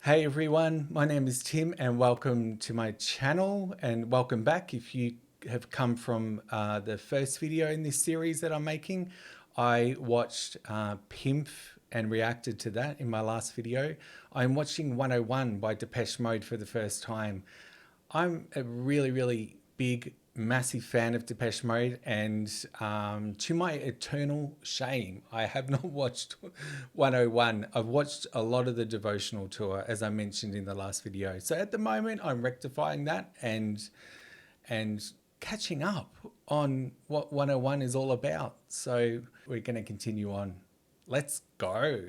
Hey everyone, my name is Tim and welcome to my channel, and welcome back if you have come from the first video in this series that I'm making. I watched Pimp and reacted to that in my last video. I'm watching 101 by Depeche Mode for the first time. I'm a really big, massive fan of Depeche Mode, and to my eternal shame, I have not watched 101. I've watched a lot of the devotional tour, as I mentioned in the last video. So at the moment, I'm rectifying that and catching up on what 101 is all about. So we're going to continue on. Let's go.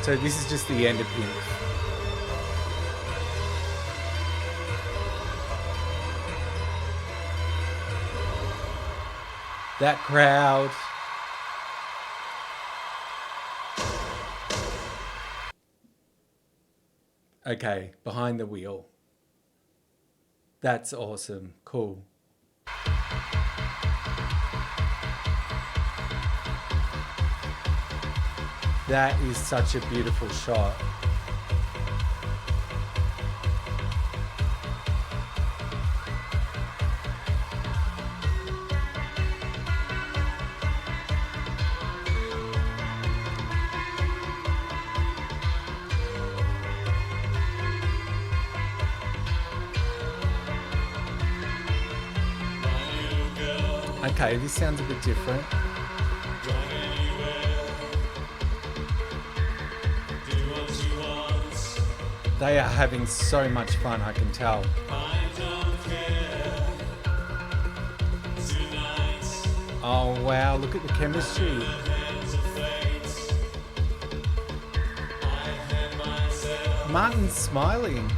So this is just the end of Pimp. That crowd. Okay, behind the wheel. That's awesome. Cool. That is such a beautiful shot. Okay, this sounds a bit different. They are having so much fun, I can tell. Oh wow, look at the chemistry. Martin's smiling.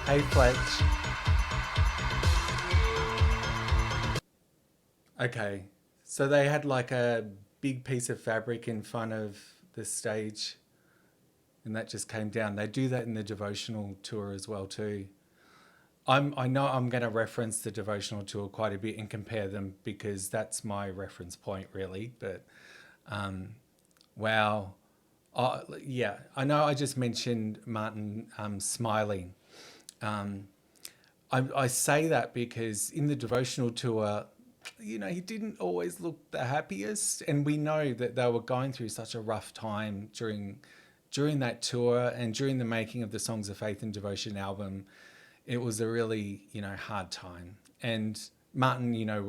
Hey Fletch. Okay, so they had like a big piece of fabric in front of the stage and that just came down. They do that in the devotional tour as well too. I know I'm going to reference the devotional tour quite a bit and compare them because that's my reference point really, but wow. Yeah, I know I just mentioned Martin smiling. I say that because in the devotional tour, you know, he didn't always look the happiest, and we know that they were going through such a rough time during that tour and during the making of the Songs of Faith and Devotion album. It was a really, you know, hard time. And Martin, you know,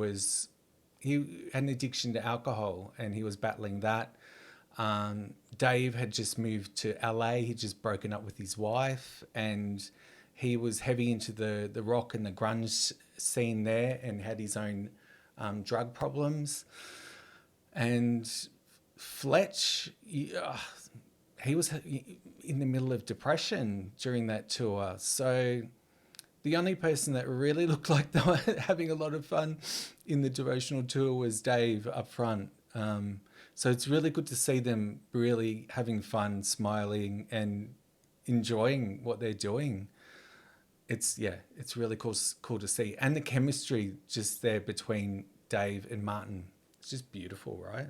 he had an addiction to alcohol and he was battling that. Dave had just moved to LA. He'd just broken up with his wife and he was heavy into the rock and the grunge scene there and had his own drug problems. And Fletch, he was in the middle of depression during that tour. So the only person that really looked like they were having a lot of fun in the devotional tour was Dave up front. So it's really good to see them really having fun, smiling and enjoying what they're doing. It's really cool to see. And the chemistry just there between Dave and Martin. It's just beautiful, right?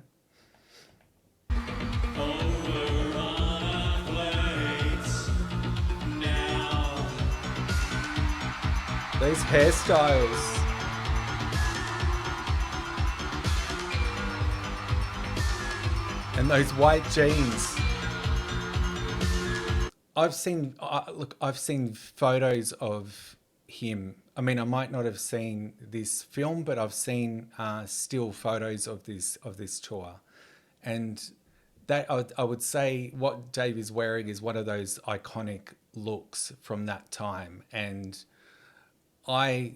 Those hairstyles. And those white jeans. I've seen photos of him. I mean, I might not have seen this film, but I've seen still photos of this tour, and that I would say what Dave is wearing is one of those iconic looks from that time, and I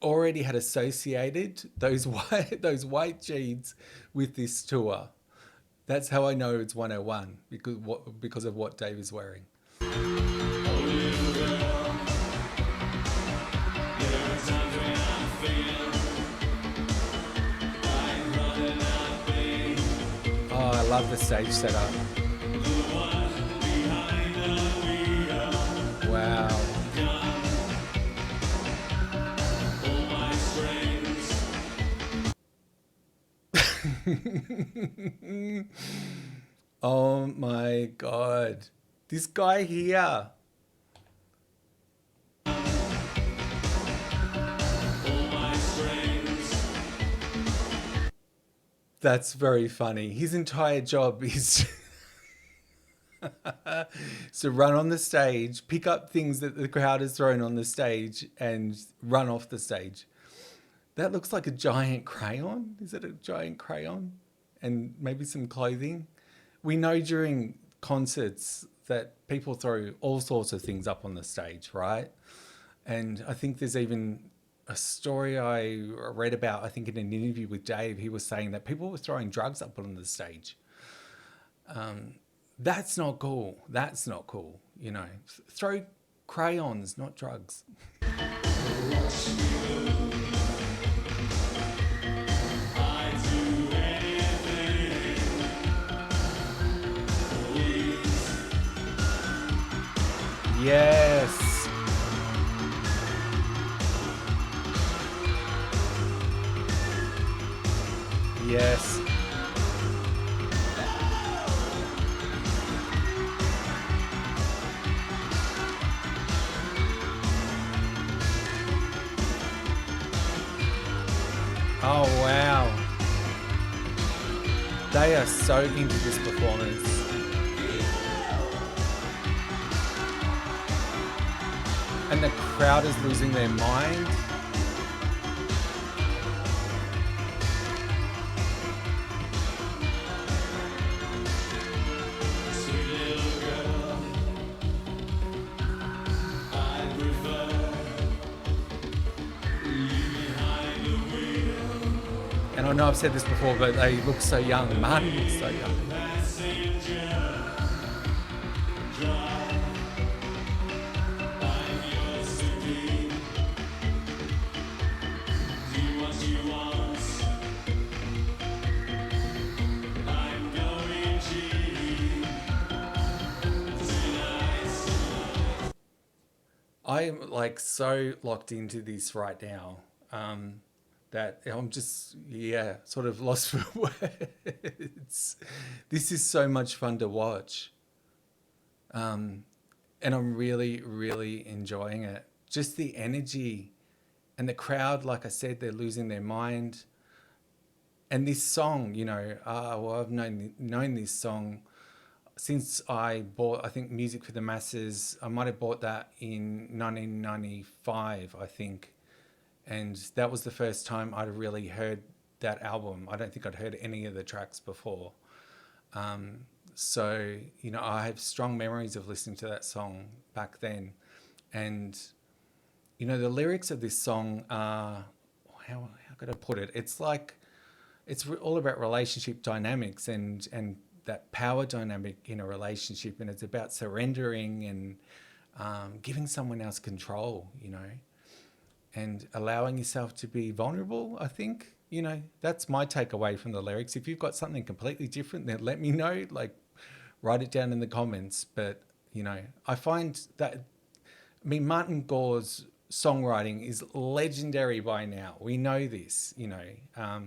already had associated those white jeans with this tour. That's how I know it's 101 because of what Dave is wearing. Oh, I love the stage setup. Wow. Oh my God. This guy here. That's very funny. His entire job is to run on the stage, pick up things that the crowd has thrown on the stage, and run off the stage. That looks like a giant crayon. Is it a giant crayon? And maybe some clothing. We know during concerts that people throw all sorts of things up on the stage, right? And I think there's even a story I read about, I think in an interview with Dave, he was saying that people were throwing drugs up on the stage. That's not cool. That's not cool. You know, throw crayons, not drugs. Yes. Yes. Oh, wow. They are so into this performance. And the crowd is losing their mind. And I know I've said this before, but they look so young. Martin looks so young. I'm like so locked into this right now that I'm just, yeah, sort of lost for words. This is so much fun to watch. And I'm really, really enjoying it. Just the energy and the crowd, like I said, they're losing their mind. And this song, you know, well, I've known this song since I bought, I think, Music for the Masses. I might have bought that in 1995, I think. And that was the first time I'd really heard that album. I don't think I'd heard any of the tracks before. So, you know, I have strong memories of listening to that song back then. And, you know, the lyrics of this song are, how could I put it? It's like, it's all about relationship dynamics and that power dynamic in a relationship. And it's about surrendering and giving someone else control, you know, and allowing yourself to be vulnerable, I think. You know, that's my takeaway from the lyrics. If you've got something completely different, then let me know, like write it down in the comments. But, you know, I find that, I mean, Martin Gore's songwriting is legendary by now. We know this, you know.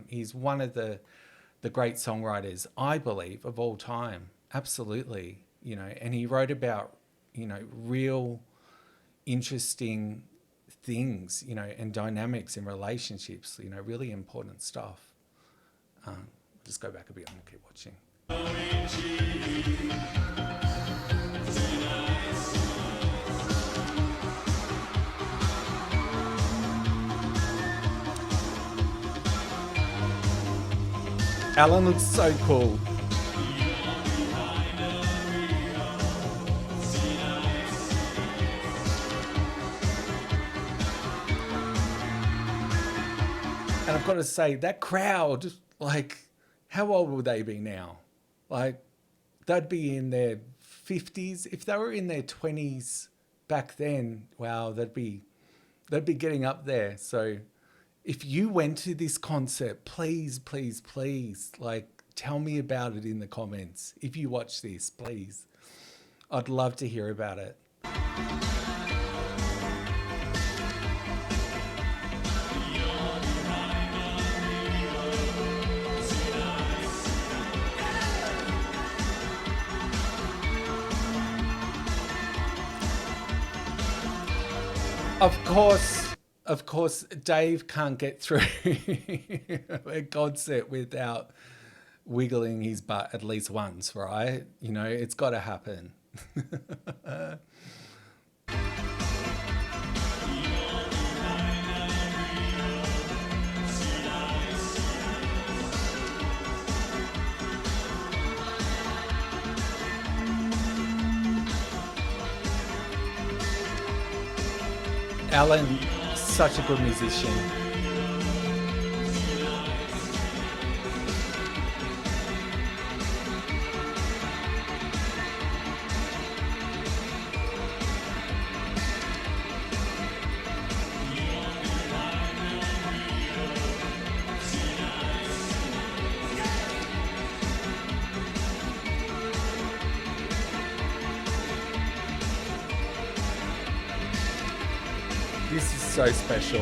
He's one of the great songwriters, I believe, of all time. Absolutely, you know. And he wrote about, you know, real interesting things, you know, and dynamics in relationships, you know, really important stuff. Just go back a bit and we'll keep watching. Alan looks so cool. And I've got to say, that crowd, like, how old will they be now? Like, they'd be in their 50s. If they were in their 20s back then, wow, they'd be getting up there. So if you went to this concert, please, please, please, like, tell me about it in the comments. If you watch this, please. I'd love to hear about it. Of course, of course, Dave can't get through a concert without wiggling his butt at least once, right? You know, it's got to happen. Alan, such a good musician. This is so special.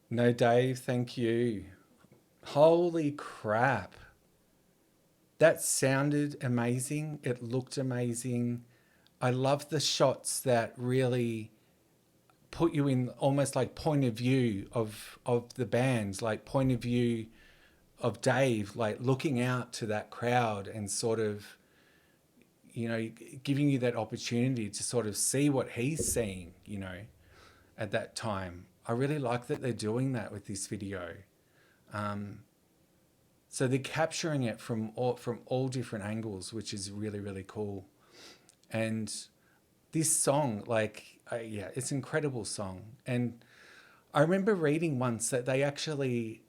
No, Dave, thank you. Holy crap. That sounded amazing. It looked amazing. I love the shots that really put you in almost like point of view of the bands, like point of view of Dave, like looking out to that crowd and sort of, you know, giving you that opportunity to sort of see what he's seeing, you know, at that time. I really like that they're doing that with this video. So they're capturing it from all different angles, which is really, really cool. And this song, like, yeah, it's an incredible song. And I remember reading once that they actually,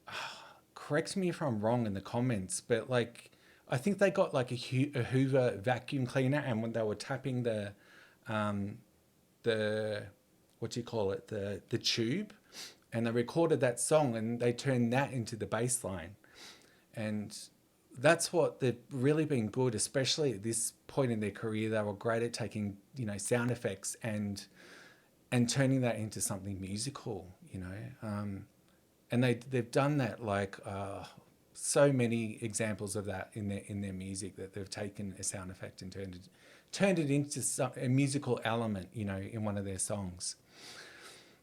correct me if I'm wrong in the comments, but like, I think they got like a Hoover vacuum cleaner, and when they were tapping the what do you call it, the tube, and they recorded that song and they turned that into the bass line. And that's what they've really been good, especially at this point in their career. They were great at taking, you know, sound effects and turning that into something musical, you know. And they've done that, like, so many examples of that in their music, that they've taken a sound effect and turned it into a musical element, you know, in one of their songs.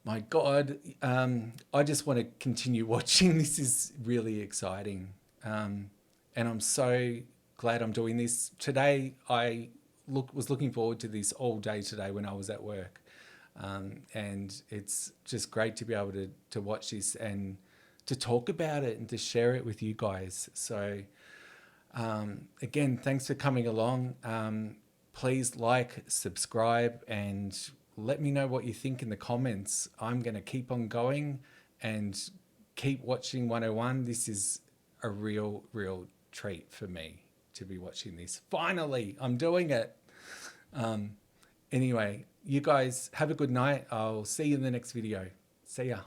My God, I just want to continue watching. This is really exciting. And I'm so glad I'm doing this. Today, I was looking forward to this all day today when I was at work. And it's just great to be able to watch this and to talk about it and to share it with you guys. So again, thanks for coming along. Please like, subscribe, and let me know what you think in the comments. I'm going to keep on going and keep watching 101. This is a real treat for me to be watching this. Finally, I'm doing it. Anyway, you guys have a good night. I'll see you in the next video. See ya.